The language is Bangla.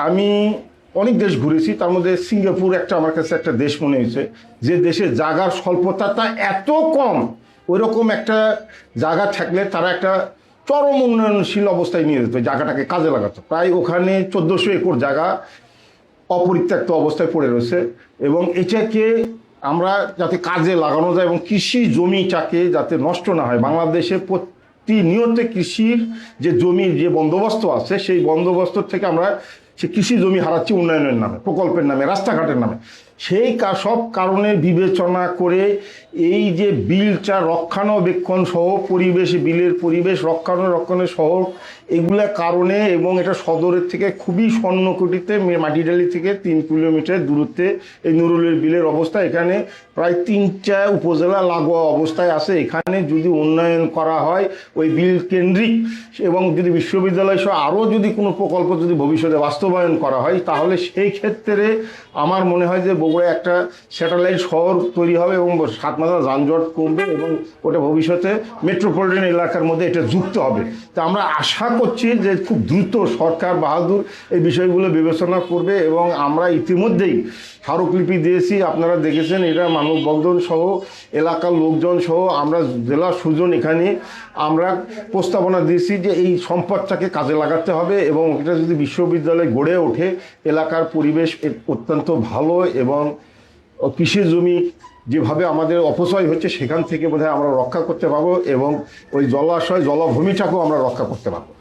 আমি অনেক দেশ ঘুরেছি, তার মধ্যে সিঙ্গাপুর একটা আমার কাছে একটা দেশ মনে হয়েছে, যে দেশে জায়গার স্বল্পতা এত কম, ওইরকম একটা জায়গা থাকলে তারা একটা চরম উন্নয়নশীল অবস্থায় নিয়ে যেত, জায়গাটাকে কাজে লাগাতো। প্রায় ওখানে 1400 একর জায়গা অপরিত্যক্ত অবস্থায় পড়ে রয়েছে, এবং এটাকে আমরা যাতে কাজে লাগানো যায় এবং কৃষি জমিটাকে যাতে নষ্ট না হয়। বাংলাদেশে প্রতিনিয়ত কৃষির যে জমির যে বন্দোবস্ত আছে, সেই বন্দোবস্ত থেকে আমরা সে কৃষি জমি হারাচ্ছি উন্নয়নের নামে, প্রকল্পের নামে, রাস্তাঘাটের নামে। সেই সব কারণে বিবেচনা করে এই যে বিলটা রক্ষণাবেক্ষণ সহ পরিবেশ বিলের পরিবেশ রক্ষণাবেক্ষণের সহ এগুলা কারণে, এবং এটা সদরের থেকে খুবই স্বর্ণকুটিতে মাটিডালি থেকে 3 কিলোমিটার দূরত্বে এই নুরুলের বিলের অবস্থা। এখানে প্রায় 3টা উপজেলা লাগোয়া অবস্থায় আছে। এখানে যদি উন্নয়ন করা হয় ওই বিল কেন্দ্রিক, এবং যদি বিশ্ববিদ্যালয় সহ আরও যদি কোনো প্রকল্প যদি ভবিষ্যতে বাস্তবায়ন করা হয়, তাহলে সেই ক্ষেত্রে আমার মনে হয় যে বগুড়ায় একটা স্যাটেলাইট শহর তৈরি হবে এবং সাতমাথা যানজট কমবে, এবং ওটা ভবিষ্যতে মেট্রোপলিটন এলাকার মধ্যে এটা যুক্ত হবে। তা আমরা আশা করছি যে খুব দ্রুত সরকার বাহাদুর এই বিষয়গুলো বিবেচনা করবে, এবং আমরা ইতিমধ্যেই স্মারকলিপি দিয়েছি, আপনারা দেখেছেন। এটা মানববন্ধন সহ এলাকার লোকজন সহ আমরা জেলা সুজন এখানে আমরা প্রস্তাবনা দিয়েছি যে এই সম্পদটাকে কাজে লাগাতে হবে, এবং এটা যদি বিশ্ববিদ্যালয় গড়ে ওঠে, এলাকার পরিবেশ অত্যন্ত ভালো, এবং কৃষি জমি যেভাবে আমাদের অপচয় হচ্ছে সেখান থেকে বোধহয় আমরা রক্ষা করতে পারবো, এবং ওই জলাশয় জলাভূমিটাকেও আমরা রক্ষা করতে পারবো।